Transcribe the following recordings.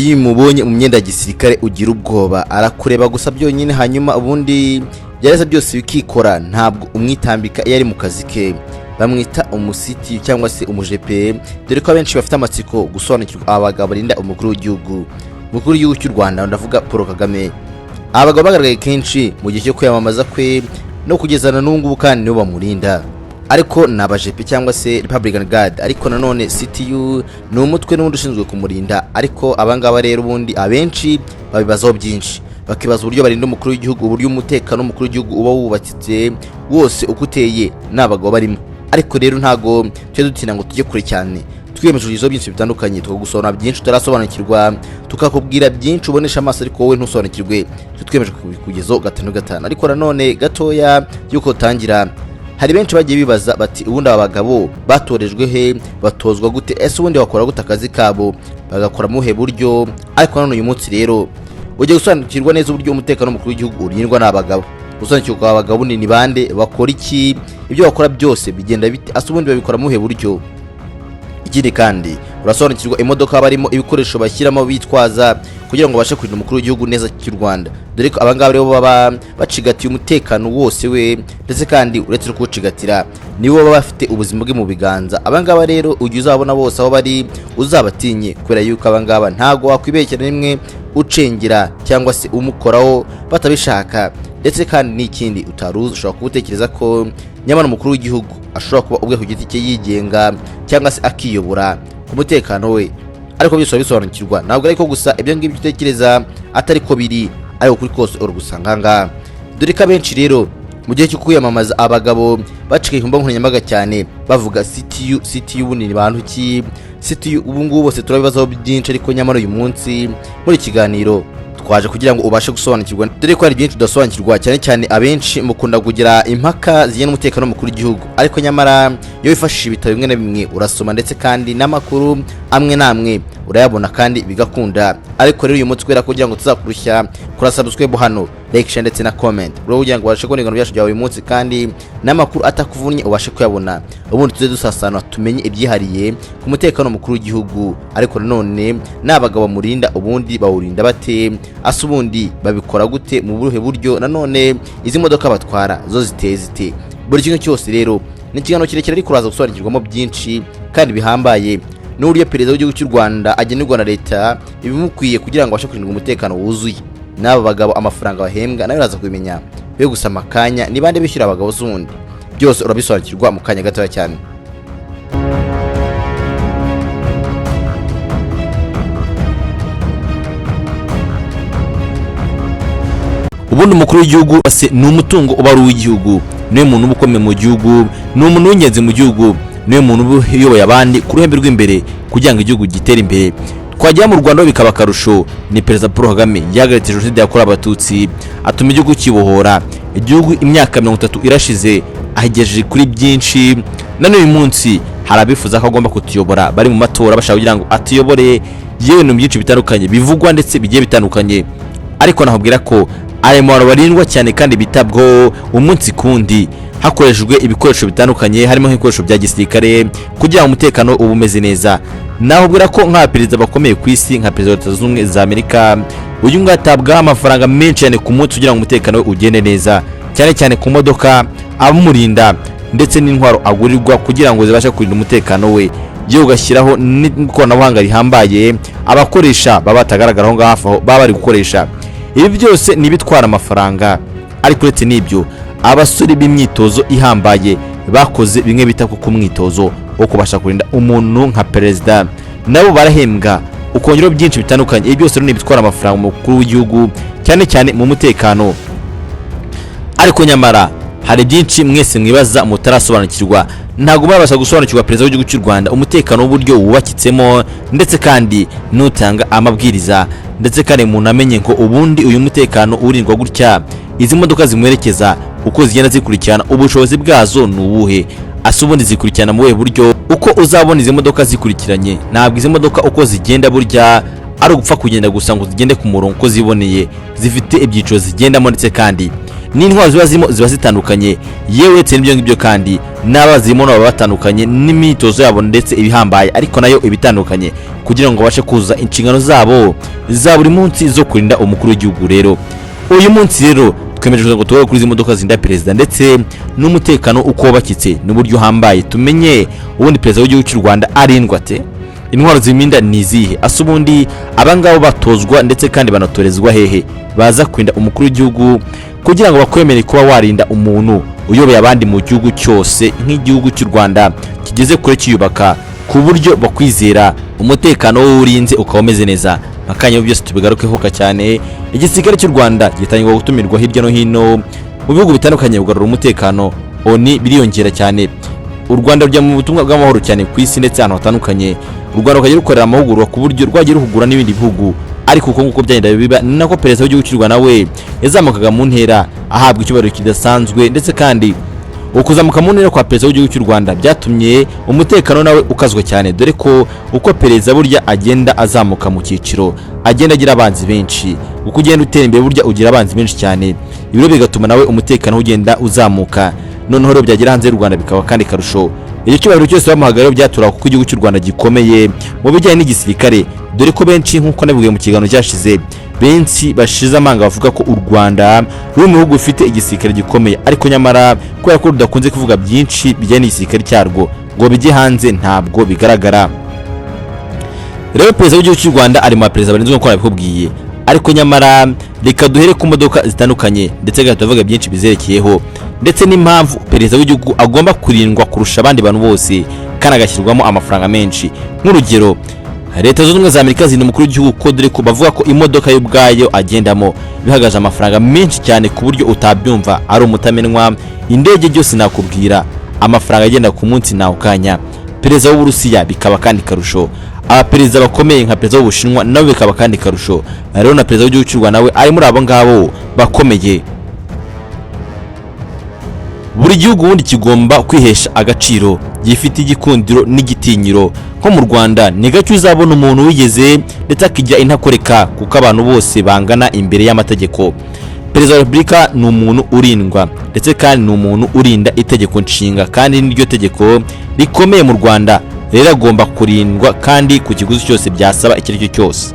iyo umubonye mu myenda ya gisirikare ugira ubwoba, arakureba gusa byonyine hanyuma ubundi byareza byose bikikora, ntabwo umwitambika iyo ari mu kazi ke. Bamwita umusiti cyangwa se umujepe, dore ko abenshi bafite amatsiko gusobanukirwa abagabo barinda umukuru w'igihugu cy'u Rwanda, ndavuga Paul Kagame. Abagabo bagaragaye kenshi mu gihe cyo kwiyamamaza kwe no kugezana n'ubungubu kandi nibo bamurinda, ariko ni abajepe cyangwa se Republican Guard, ariko nanone Ctu ni umutwe n'undi ushinzwe kumurinda. Ariko abangaba rero ubundi abenshi babibazaho byinshi, bakibaza uburyo barinda umukuru w'igihugu, uburyo umutekano w'umukuru w'igihugu uba wubatse wose uko uteye n'abagabo barimo. Ariko rero ntago tujye dutina ngo tujye kure cyane, twiyemeje ibizo byinshi bitandukanye, tukagusobanura byinshi utarasobanukirwa, tukakubwira byinshi ubonesha amaso ariko wowe ntusobanukirwe. Twiyemeje kukugezaho gatanu. Ariko nanone gatoya yuko tangira, hari benshi bagiye bibaza bati ubundi aba bagabo batorejwe he, batozwa gute, ese ubundi bakora gute akazi kabo, bagakora muhe buryo? Ariko none uyu munsi rero ugiye gusobanukirwa neza uburyo umutekano w'umukuru w'igihugu urindwa n'abagabo. Gusobanukirwa abagabo ni bande, bakora iki, ibyo bakora byose bigenda bite, ase ubundi babikora muhe buryo? Ikindi kandi urasobanukirwa imodoka barimo, ibikoresho bashyiramo bitwaza kugira ngo bashe kurinda umukuru w'igihugu neza cy'u Rwanda, dore ko abangaba rero baba bacigatiye umutekano wose we, ndetse kandi uretse kuwucigatira nibo baba bafite ubuzima bwe mu biganza. Abangaba rero ujye uzabona bose aho bari uzabatinye, kubera yuko abangaba ntago wakwibekera rimwe ucengera cyangwa se umukoraho batabishaka. Ndetse kandi n'ikindi utaruzi, ushobora kubutekereza ko nyamara umukuru w'igihugu ashobora kuba ubwe ku giti cye yigenga cyangwa se akiyobora ku mutekano we, ariko byose bisobanukirwa. Ntabwo ariko gusa ibyo ngibyo utekereza atari ko biri, ariko kuri kose uri gusanga ngaha. Dore ko abenshi rero mu gihe cyo kwiyamamaza abagabo bacika imbuga nkoranyambaga cyane bavuga Ctu ubundi ni bantu ki, Ctu ubu ngubu bose turabibazaho byinshi, ariko nyamara uyu munsi muri kiganiro twaje kugira ngo ubashe gusobanukirwa, dore ko hari byinshi udasobanukirwa. Cyane cyane abenshi mukunda kugira impaka zijyana n'umutekano w'umukuru w'igihugu, ariko nyamara iyo wifashishije ibitabo bimwe na bimwe urasoma, ndetse kandi n'amakuru amwe n'amwe urayabona kandi bigakunda. Ariko rero uyu munsi kubera kugira ngo tuzakurushya kora subscribe hano, like, share ndetse na comment, uro kugira ngo ubashe kubona ibintu byacu bya uyu munsi kandi n'amakuru atakuvunnye ubashe kuyabona, ubundi tuze dusasana tumenye ibyihariye ku mutekano w'umukuru w'igihugu. Ariko nanone n'abagabo bamurinda ubundi bawurinda bate, ase ubundi babikora gute, mu buruhe buryo? Nanone izi modoka batwara zo ziteye zite? Buri kintu cyose rero ni ikiganiro kirekire ariko uraza gusobanukirwamo byinshi kandi bihambaye, n'uburyo Perezida w'igihugu cy'u Rwanda agenerwa na leta ibimukwiye kugira ngo abashe kurindwa umutekano wuzuye. N'aba bagabo amafaranga bahembwa nayo uraza kubimenya, yo gusa amakanya ni bande bishyura abagabo z'undi, byose urabisobanukirwa mu kanya gatoya cyane. Ubundi umukuru w'igihugu ase ni umutungo uba ari uw'igihugu, niwe muntu uba ukomeye mu gihugu, ni umuntu w'ingenzi mu gihugu, niwe muntu uba uyoboye abandi ku ruhembe rw'imbere kugira ngo igihugu gitere imbere. Twajya mu Rwanda bikaba akarusho, ni Perezida Paul Kagame yahagaritse jenoside yakorewe abatutsi, atuma igihugu kibohora. Igihugu imyaka 30 irashize, ahigejeje kuri byinshi. None uyu munsi hari abifuza ko agomba kutuyobora, bari mu matora bashaka kugira ngo atuyobore, yewe no byinshi bitandukanye bivugwa ndetse bigiye bitandukanye. Ariko nahubwira ko ari mu barindwa cyane kandi bitabwo umunsi kundi, hakoreshejwe ibikoresho bitandukanye, harimo nk'ibikoresho bya gisirikare kugira ngo umutekano ube umeze neza. Nahubwira ko nka perezida bakomeye ku isi nka Perezida wa Leta Zunze Ubumwe za Amerika, uyu ngatabwa amafaranga menshi cyane ku munsi kugira ngo umutekano we ugende neza, cyane cyane ku modoka abamurinda ndetse n'intwaro agurirwa kugira ngo zibashe kurinda umutekano we. Yo ugashyiraho n'ikoranabuhanga rihambaye abakoresha baba batagaragara aho hafi aho baba bari gukoresha. Ibi byose ni bitwara amafaranga, ariko uretse n'ibyo abasore b'imyitozo ihambaye bakoze bimwe bita ku mwitozo wo kubasha kurinda umuntu nka Perezida, nabo barahembwa ukongero byinshi bitandukanye. Ibi byose ni bitwara amafaranga umukuru w'igihugu, cyane cyane mu mutekano. Ariko nyamara hari byinshi mwese mwibaza mutarasobanukirwa, ntago babasha gusobanukirwa Perezida w'igihugu cy'u Rwanda umutekano w'uburyo wubakitsemo, ndetse kandi nutanga amabwiriza, ndetse kandi umuntu amenye ngo ubundi uyu mutekano urindwa gutya, izi modoka zimwerekeza uko zigenda zikurikirana ubushobozi bwazo nubuhe, ase ubundi zikurikirana mu buryo uko uzabona izi modoka zikurikiranye. Ntabwo izi modoka uko zigenda burya ari ugupfa kugenda gusa ngo zigende ku murongo uko ziboneye, zifite ibyiciro zigendamo, ndetse kandi n'intwaro ziba zitandukanye, yewe ndetse n'ibyo ngibyo kandi n'abazimo nabo batandukanye n'imyitozo yabo ndetse ibihambaye ariko nayo ibitandukanye kugira ngo babashe kuzuza inshingano zabo za buri munsi zo kurinda umukuru w'igihugu. Rero uyu munsi rero twemeje ngo tuwe kuri izi modoka zinda perezida ndetse n'umutekano uko bakitse n'uburyo hambaye tumenye ubundi perezida w'igihugu cy'u Rwanda arindwa ate, intwaro ziminda nizihe, asubundi abangabo batozwa ndetse kandi banatorezwa hehe baza kurinda umukuru w'igihugu kugira ngo bakwemere kuba warinda umuntu uyoboye abandi mu gihugu cyose nk'igihugu cy'u Rwanda kigeze kure cyiyubaka ku buryo bakwizera umutekano w'urinze ukaba umeze neza. Akanya byose tubigarukeho cyane. Igisirikare cy'u Rwanda gitangwa gutumirwa hirya no hino mu bihugu bitandukanye kugarura umutekano, oni biriyongera cyane. U Rwanda rujya mu butumwa bw'amahoro cyane ku isi ndetse ahantu hatandukanye. U Rwanda rukagira rukorera amahugurwa ku buryo rwagiye ruhugura n'ibindi bihugu, ariko uko nguko byagenda biba nako perezida w'igihugu cy'u Rwanda we yazamukaga mu ntera ahabwa icyubahiro kidasanzwe, ndetse kandi ukuzamuka mu ntera kwa perezida w'igihugu cy'u Rwanda byatumye umutekano nawe ukazwe cyane, dore ko uko perezida burya agenda azamuka mu cyiciro agenda agira abanzi benshi, uko ugenda utera imbere burya ugira abanzi benshi cyane, ibiro bigatuma nawe umutekano ugenda uzamuka. Noneho rero byagera hanze y'u Rwanda bikaba kandi karusho. Icyo cyubahiro cyose bamuhagara byatura kuko igihugu cy'u Rwanda gikomeye mu bijyanye n'igisirikare, dore ko benshi nk'uko nabivuye mu kiganiro cyashize, benshi bashize amanga bavuga ko u Rwanda ruri mu bihugu bifite igisirikare gikomeye, ariko nyamara kubera ko rudakunze kuvuga byinshi bijyanye n'igisirikare cyarwo ngo bijye hanze ntabwo bigaragara. Rero perezida w'igihugu cy'u Rwanda ari mu perezida barinzwe nk'uko nabikubwiye, ariko nyamara reka duhere ku modoka zitandukanye ndetse tuvuga byinshi bizerekeyeho ndetse n'impamvu perezida w'igihugu agomba kurindwa kurusha abandi bantu bose kandi agashyirwamo amafaranga menshi. Nk'urugero, Leta zunze ubumwe za Amerika zindi umukuru w'igihugu ko dore ko bavuga ko imodoka y'ubwayo agendamo bihagaje amafaranga menshi cyane ku buryo utabyumva ari umutamenwa. Indege byose nakubwira amafaranga agenda ku munsi naho kanya. Perezida w'Uburusiya bikaba kandi karusho, abaperezida bakomeye nka perezida w'Ubushinwa nabo bikaba kandi karusho. Rero na perezida w'igihugu cy'u Rwanda nawe ari muri abo ngabo bakomeye. Buri gihugu ubundi kigomba kwihesha agaciro, gifite igikundiro n'igitinyiro. Nko mu Rwanda ni gake uzabona umuntu wigeze ndetse akijya intakoreka kuko abantu bose bangana imbere y'amategeko. Perezida wa Repubulika ni umuntu urindwa ndetse kandi ni umuntu urinda itegeko nshinga, kandi n'iryo tegeko rikomeye mu Rwanda rero agomba kurindwa kandi ku kiguzi cyose byasaba icyo ari cyo cyose.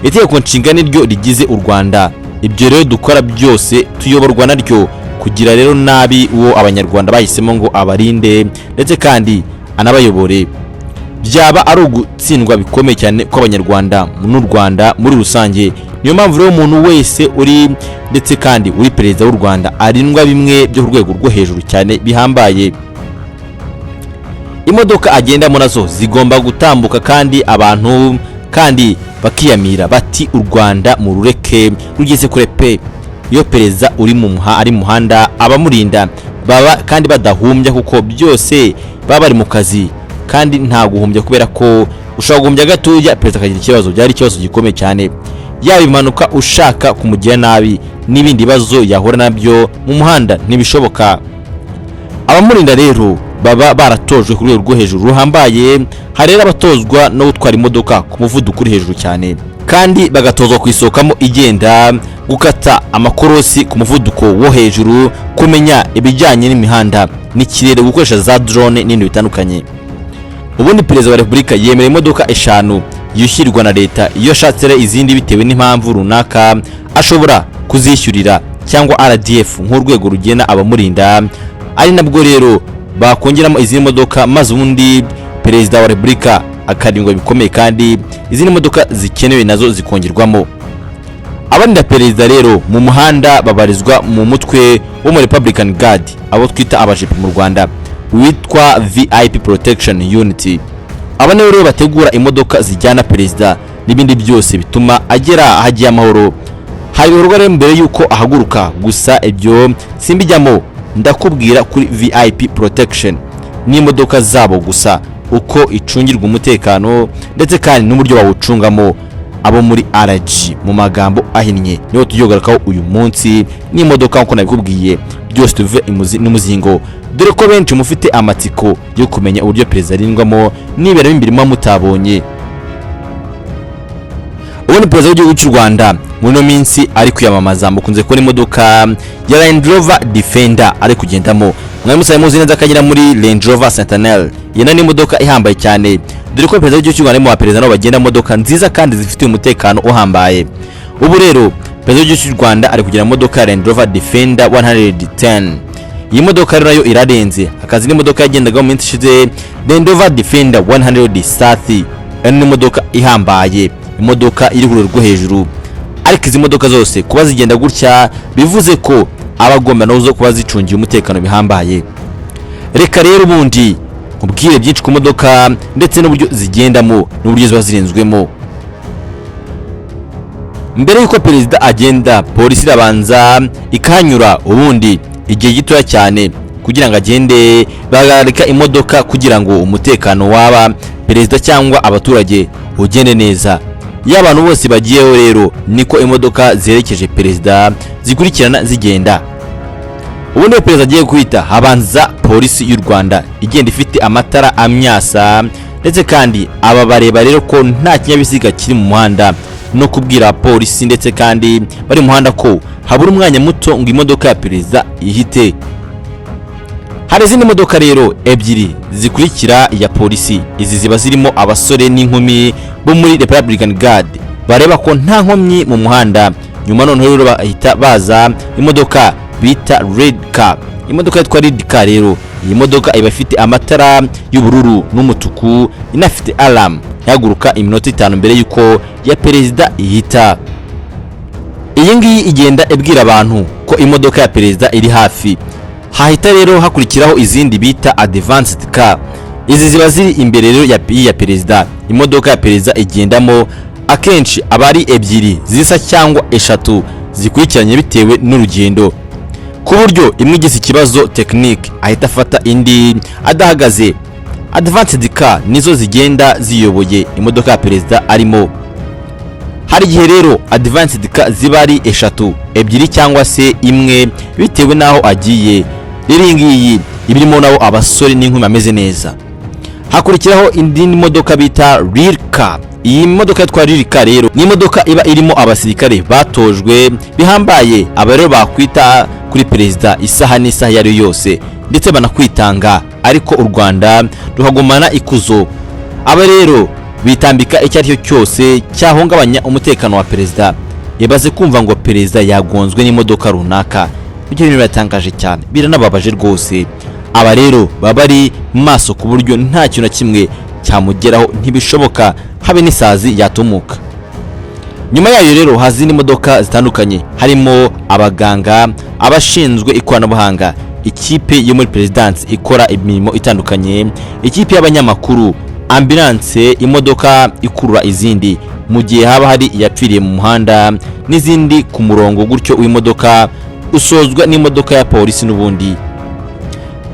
Itegeko nshinga niryo rigize u Rwanda, ibyo rero dukora byose tuyoborwa naryo kugira rero nabi uwo abanyarwanda bahisemo ngo abarinde ndetse kandi anabayobore. Byaba ari ugutsindwa bikomeye cyane ko abanyarwanda n'u Rwanda muri rusange. Niyo mpamvu rero umuntu wese uri ndetse kandi uri perezida w'u Rwanda arindwa bimwe byo ku rwego rwo hejuru cyane bihambaye. Imodoka agendamo nazo zigomba gutambuka kandi abantu kandi bakiyamira bati u Rwanda mu rureke rugeze kure pe. Iyo perezida uri mu muhanda abamurinda baba kandi badahumbya kuko byose baba bari mu kazi, kandi nta guhumbya kubera ko ushobora guhumbya gatoya perezida akagira ikibazo, byari ikibazo gikomeye cyane, yaba impanuka ushaka kumugira nabi n'ibindi bibazo yahora nabyo mu muhanda ntibishoboka. Abamurinda rero baba baratojwe ku rwego rwo hejuru ruhambaye. Harera abatozwa no gutwara imodoka ku muvuduko uri hejuru cyane, kandi bagatozwa kwisokamo igenda, gukata amakorosi ku muvuduko wo hejuru, kumenya ibijyanye n'imihanda n'ikirere, gukoresha za drone n'ibindi bitandukanye. Ubundi perezida wa Repubulika yemera imodoka 5 yishyurwa na leta. Iyo ashatse izindi bitewe n'impamvu runaka ashobora kuzishyurira cyangwa RDF nk'urwego rugena abamurinda, ari nabwo rero bakongeramo izindi modoka maze ubundi perezida wa Repubulika akarindwa bikomeye, kandi izindi modoka zikenewe nazo zikongerwamo. Abarinda perezida rero mu muhanda babarizwa mu mutwe wo mu Republican Guard, abo twita abajepe mu Rwanda, witwa VIP Protection Unit. Aba rero bategura imodoka zijyana perezida n'ibindi byose bituma agera ahagiye amahoro. Hayoborwa rero mbere yuko ahaguruka, gusa ibyo simbijyamo, ndakubwira kuri VIP Protection n'imodoka zabo gusa uko icungirwa umutekano ndetse kandi n'uburyo bawucungamo. Abo muri RG mu magambo ahinnye niho tuyogarakaho uyu munsi n'imodoka nko nabikubwiye byose tuve n'umuzingo, dore ko benshi mufite amatsiko yo kumenya uburyo perezida arindwamo nibera imbirimo mutabonye. ubundi perezida w'igihugu cy'u Rwanda muri no minsi ari kwiyamamaza mukunze kubona imodoka ya Land Rover Defender ari kugendamo. Mwamusaye muzi neza akagera muri Land Rover Sentinel. Yena ni imodoka ihambaye cyane dore ko perezida w'igihugu cy'u Rwanda mu perezida nabo bagenda modoka nziza kandi zifite umutekano uhambaye. Ubu rero perezida w'igihugu cy'u Rwanda ari kugira imodoka ya Land Rover Defender 110. Iyi modoka rero nayo irarenze akazi ni imodoka yagendaga mu minsi ishize Land Rover Defender 130. Ni imodoka ihambaye, imodoka iri ku rwego hejuru. Ariko izi modoka zose kuba zigenda gutya bivuze ko abagomba nazo kuba zicungiye umutekano bihambaye. Reka rero ubundi nkubwire byinshi ku modoka ndetse n'uburyo zigendamo n'uburyo ziba zirinzwemo. Mbere yuko perezida agenda, polisi irabanza ikanyura ubundi igihe gitoya cyane kugira ngo agende bagarika imodoka kugira ngo umutekano waba perezida cyangwa abaturage ugende neza. Iyo abantu bose bagiyeho rero niko imodoka zerekeje perezida zikurikirana zigenda. Ubundi perezida agiye kwita habanza polisi y'u Rwanda igenda ifite amatara amyasa ndetse kandi aba bareba rero ko nta kinyabiziga kiri mu muhanda no kubwira polisi ndetse kandi bari mu muhanda ko habura umwanya muto ngo imodoka ya perezida ihite. Hari izindi modoka rero ebyiri zikurikira ya polisi. Izi ziba zirimo abasore n'inkumi bo muri Republican Guard bareba ko nta nkomyi mu muhanda. Nyuma none rero bahita baza imodoka bita Red Car. Imodoka yitwa Red Car rero iyi modoka iba ifite amatara y'ubururu n'umutuku, inafite alarm yaguruka iminota 5 mbere yuko ya perezida ihita. Iyi ngiyi igenda ibwira abantu ko imodoka ya perezida iri hafi. Hahita rero hakurikiraho izindi bita Advanced Car. Izi ziba ziri imbere rero ya perezida. Imodoka ya perezida igendamo akenshi abari ebyiri zisa cyangwa eshatu zikurikiranye bitewe n'urugendo, ku buryo imwe igize ikibazo technique ahita afata indi adahagaze. Advanced Car nizo zigenda ziyoboye imodoka ya perezida arimo. Hari gihe rero Advanced Car ziba ari eshatu, ebyiri cyangwa se imwe bitewe naho agiye. Riri ngiyi ibirimo nawo abasore n'inkumi ameze neza. Hakurikiraho indi modoka bita Rear Car. Iyi modoka yitwa Rear Car rero ni modoka iba irimo abasirikare batojwe bihambaye, aba rero bakwita kuri perezida isaha n'isaha yari yose ndetse banakwitanga, ariko u Rwanda ruhagumana ikuzo. Aba rero bitambika icyo ari cyo cyose cyahungabanya umutekano wa perezida. Yabaze kumva ngo perezida yagonzwe n'imodoka runaka. Ibyo bintu biratangaje cyane, biranababaje rwose. Aba rero babari maso ku buryo nta kintu na kimwe cyamugeraho, ntibishoboka habe n'isazi yatumuka. Nyuma yayo rero hazindi modoka zitandukanye harimo abaganga, abashinzwe ikoranabuhanga, ikipe yo muri Presidence ikora imirimo itandukanye, ikipe y'abanyamakuru, ambulance, imodoka ikurura izindi mu gihe haba hari yapfiriye mu muhanda n'izindi ku murongo. Gutyo w'imodoka usozwa n'imodoka ya polisi n'ubundi.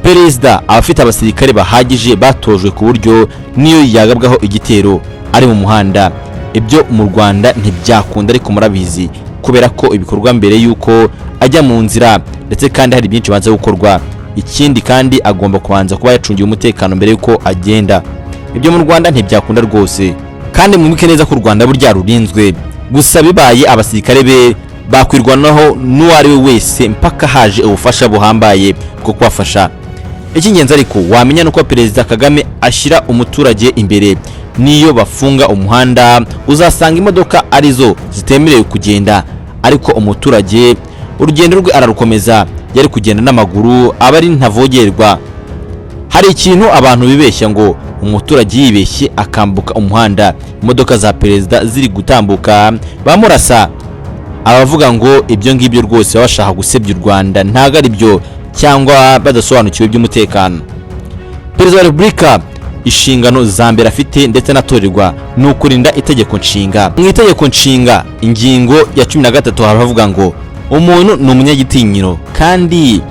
Perezida abafite abasirikare bahagije batojwe ku buryo niyo yagabwaho igitero ari mu muhanda. Ibyo mu Rwanda ntibyakunda, ariko murabizi kubera ko ibikorwa mbere yuko ajya mu nzira ndetse kandi hari byinshi banze gukorwa. Ikindi kandi agomba kubanza kuba yacungiye umutekano mbere yuko agenda. Ibyo mu Rwanda ntibyakunda rwose, kandi mwibuke neza ko u Rwanda burya rurinzwe. Gusa bibaye abasirikare be bakwirwanaho n'uwari we wese mpaka haje ubufasha buhambaye bwo kubafasha. Icy'ingenzi ariko wamenya nuko Perezida Kagame ashyira umuturage imbere. Niyo bafunga umuhanda uzasanga imodoka arizo zitemerewe kugenda, ariko umuturage urugendo rwe ararukomeza. Yari kugenda n'amaguru, abari ntavogerwa. Hari ikintu abantu bibeshya ngo umuturage yibeshye akambuka umuhanda, imodoka za perezida ziri gutambuka bamurasa. Abavuga ngo ibyo ngibyo rwose bashaka gusebya u Rwanda ntago ari byo, cyangwa badasobanukiwe by'umutekano. Perezida wa Repubulika inshingano za mbere afite ndetse natorerwa ni ukurinda itegeko nshinga. Mu itegeko nshinga ingingo ya 13 haravuga ngo umuntu ni umunyagitinyiro kandi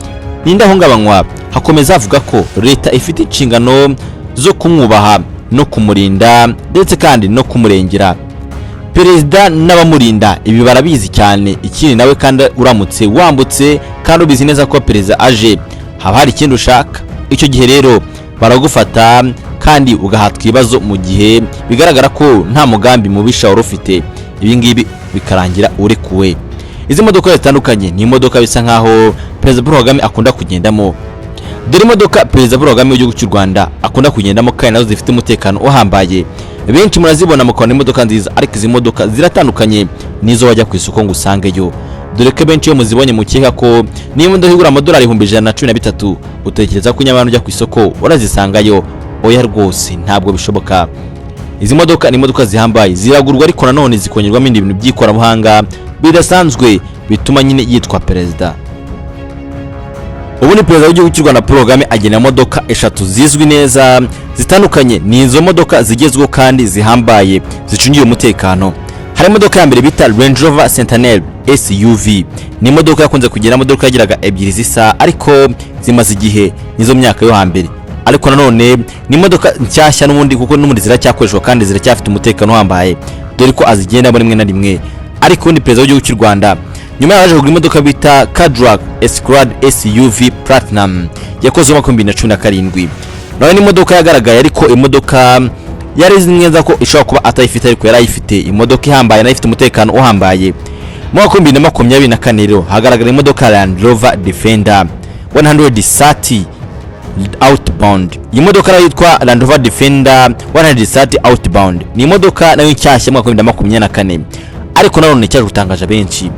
n'indahungabanywa. Hakomeza avuga ko leta ifite inshingano zo kumwubaha no kumurinda ndetse kandi no kumurengera. Perezida n'abamurinda ibi barabizi cyane. Ikindi nawe kandi uramutse wambutse kandi ubizi neza ko perezida aje haba hari ikindi ushaka, icyo gihe rero baragufata kandi ugahatwa ibibazo mu gihe bigaragara ko nta mugambi mubisha wari ufite. ibi ngibi bikarangira urekuwe. Izi modoka zitandukanye ni imodoka bisa nkaho Perezida Paul Kagame akunda kugendamo. Dore imodoka Perezida Paul Kagame w'igihugu cy'u Rwanda akunda kugendamo kandi nazo zifite umutekano uhambaye. Benshi murazibona mukabona imodoka nziza, ariko izi modoka ziratandukanye nizo wajya ku isoko ngo usangeyo. Dore ko benshi iyo muzibonye mukeka ko niyo modoka igura amadolari 113 utekereza ko nyamara ujya ku isoko urazisangayo. Oya rwose ntabwo bishoboka. Izi modoka ni imodoka zihambaye, ziragurwa ariko nanone zikongerwamo ibintu by'ikoranabuhanga bidasanzwe bituma nyine yitwa Perezida. Ubu ni Perezida w'igihugu cy'u Rwanda Paul Kagame agena modoka eshatu zizwi neza zitandukanye. Ni izo modoka zigezweho kandi zihambaye zicungiye umutekano. Hari imodoka ya mbere bita Range Rover Centennial SUV. Ni imodoka yakunze kugenda imodoka yagiraga ebyiri zisa ariko zimaze igihe nizo myaka yo hambere. Ariko nanone ni imodoka nshyashya n'ubundi kuko n'ubundi ziracyakoreshwa kandi ziracyafite umutekano uhambaye, dore ko azigenda muri rimwe na rimwe. Ariko ni Perezida w'igihugu cy'u Rwanda nyuma yaje kugura imodoka bita Cadillac Escalade SUV Platinum yakoze mu 2017. Nayo ni imodoka yagaragaye, ariko imodoka yari izi neza ko ishobora kuba atayifite, ariko yari ayifite. Imodoka ihambaye nayo ifite umutekano uhambaye. Mu 2024 rero hagaragara imodoka Land Rover Defender 130 Outbound. Iyi modoka nayo yitwa Land Rover Defender 130 Outbound. Ni imodoka nayo nshyashya mu 2024, ariko nanone cyaje gutangaza benshi.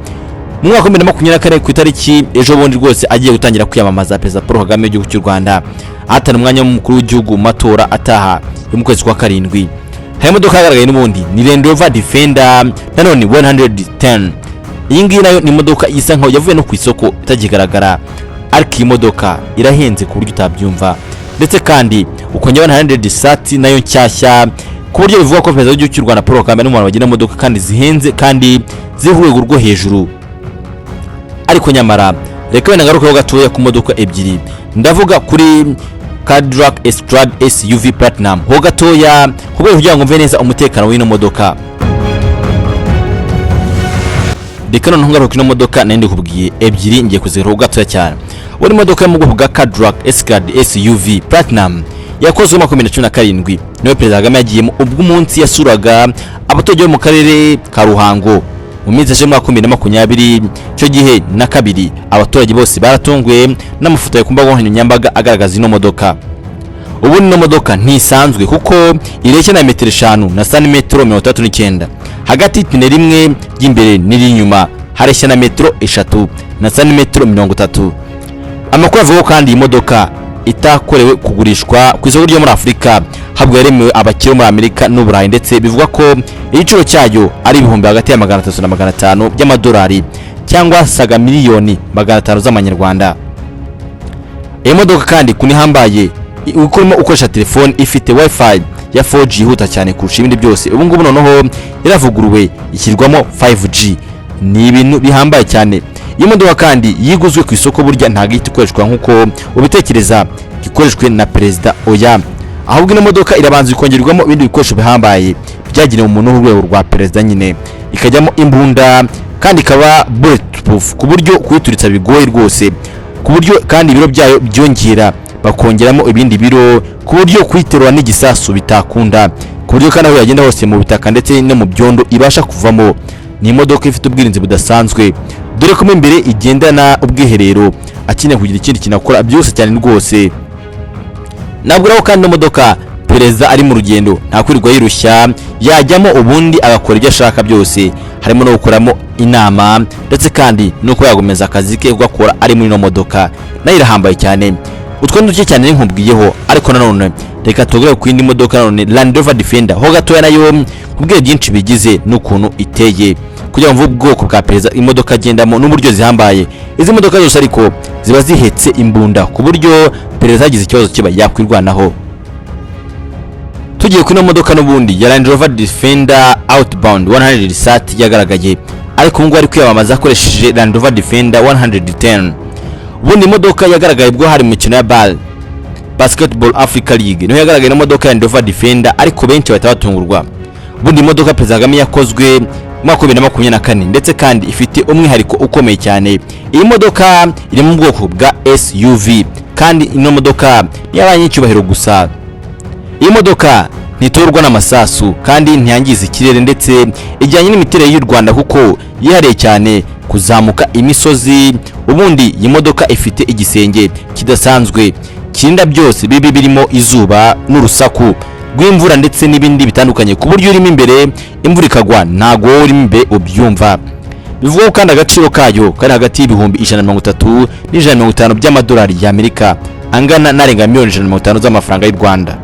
Mu mwaka wa 2024 ku itariki ejo bundi rwose agiye gutangira kwiyamamaza Perezida Paul Kagame w'igihugu cy'u Rwanda ahatana umwanya w'umukuru w'igihugu mu matora ataha yo mu kwezi kwa karindwi. Hari imodoka yagaragaye n'ubundi ni Land Rover Defender nanone 110. Iyi ngiyi nayo ni imodoka isa nkaho yavuye no ku isoko itagigaragara, ariko iyi modoka irahenze ku buryo utabyumva. Ndetse kandi ukongera 130 nayo nshyashya ku buryo bivuga ko Perezida w'igihugu cy'u Rwanda Paul Kagame n'umuntu bagenda imodoka kandi zihenze kandi z'urwego rwo hejuru. Ariko nyamara reka wenda ngaruka gatoya ku modoka ebyiri. Ndavuga kuri Cadillac Escalade SUV Platinum ho gatoya kubera kugira ngo mve neza umutekano w'ino modoka. Reka none ngaruka ino modoka nende kubwiye ebyiri ngiye kuzero gatoya cyane. Wari modoka yo mu bwoko bwa Cadillac Escalade SUV Platinum yakozwe mu 2017. Niwe Perezida Kagame yagiyemo ubwo umunsi yasuraga abaturage bo mu karere ka Ruhango mu minsi ya 2020. Cyo gihe na kabiri abaturage bose baratungwe n'amafoto ya kumbaga nkoranyambaga agaragaza ino modoka. Ubu ino modoka ntisanzwe kuko ireshya na metero 5 na santimetero 39 hagati y'ipine rimwe ry'imbere n'irinyuma, hareshya na metero 3 na santimetero 30. Amakuru avuga kandi iyi modoka itakorewe kugurishwa ku isoko ryo muri Afurika, habwo yaremewe abakiriya muri Amerika n'Uburayi, ndetse bivuga ko igiciro cyayo ari ibihumbi hagati ya 300 na 500 by'amadolari cyangwa saga miliyoni 500 z'amanyarwanda. Iyi modoka kandi kunihambaye ukurimo ukoresha telefone ifite wifi ya 4G yihuta cyane kurusha ibindi byose. Ubu ngubu noneho iravuguruwe ishyirwamo 5G. Ni ibintu bihambaye cyane. Iyi modoka kandi yiguzwe ku isoko burya ntago ikoreshwa nkuko ubitekereza gikoreshwe na Perezida. Oya, ahubwo ino modoka irabanza ikongerwamo ibindi bikoresho bihambaye byaginewe umuntu w'urwego rwa Perezida nyine, ikajyamo imbunda kandi ikaba bulletproof ku buryo kuyituritsa bigoye rwose, ku buryo kandi ibiro byayo byongera bakongeramo ibindi biro ku buryo kwiterura n'igisasu bitakunda, ku buryo kandi aho yagenda hose mu bitaka ndetse no mu byondo ibasha kuvamo. Ni imodoka ifite ubwirinzi budasanzwe, dore ko imbere igendana ubwiherero akeneye kugira ikindi kinakora byose cyane rwose. Nabwo kandi imodoka Perezida ari mu rugendo nta kwirirwa yirushya, yajyamo ubundi agakora ibyo ashaka byose, harimo no gukoramo inama ndetse kandi no kuyagomeza akazi ke gukora ari muri no modoka. Nayo irahambaye cyane. Utwo nduke cyane nkubwiyeho, ariko nanone reka tugere ku indi modoka nanone Land Rover Defender ho gatoya nayo kubwiye byinshi bigize n'ukuntu iteye kugira ngo ubwoko bwa Perezida imodoka agendamo n'uburyo zihambaye. Izi modoka zose ariko ziba zihetse imbunda ku buryo Perezida yagize ikibazo kiba yakwirwanaho. Tugiye kuri modoka n'ubundi ya Land Rover Defender Outbound 130 yagaragaye, ariko ngo ari kwiyamamaza akoresheje Land Rover Defender 110. Ubundi modoka yagaragaye bwo hari mu mukino ya Basketball Africa League niho yagaragaye na modoka ya Land Rover Defender, ariko benshi bahita batungurwa. Ubundi modoka Perezida Kagame yakozwe mu 2024 ndetse kandi ifite umwihariko ukomeye cyane. Iyi modoka iri mu bwoko bwa SUV kandi ino modoka yabanye icyubahiro gusa. Iyi modoka ntitorwa n'amasasu kandi ntiyangiza ikirere, ndetse ijyanye n'imiterere y'u Rwanda kuko yihariye cyane kuzamuka imisozi. Ubundi iyi modoka ifite igisenge kidasanzwe kirinda byose bibi birimo izuba n'urusaku rw'imvura ndetse n'ibindi bitandukanye, ku buryo urimo imbere imvura ikagwa ntago wowe urimo imbere ubyumva. Bivugwa kandi agaciro kayo kari hagati y'ibihumbi 130 n'150 by'amadolari y'Amerika, angana n'arenga miliyoni 150 z'amafaranga y'u Rwanda.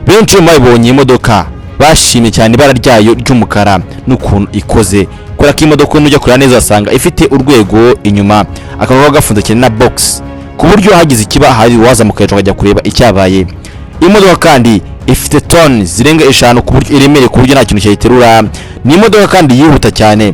Benshi mu babonye imodoka bashimye cyane ibara ryayo ry'umukara n'ukuntu ikoze, kora ko imodoka nujya kureba neza asanga ifite urwego inyuma akaba gafunze cyane na box, ku buryo hagize ikiba hari wazamuka hejuru akajya kureba icyabaye. Imodoka kandi ifite toni zirenga 5 ku buryo iremereye ku buryo nta kintu cyayiterura. Ni imodoka kandi yihuta cyane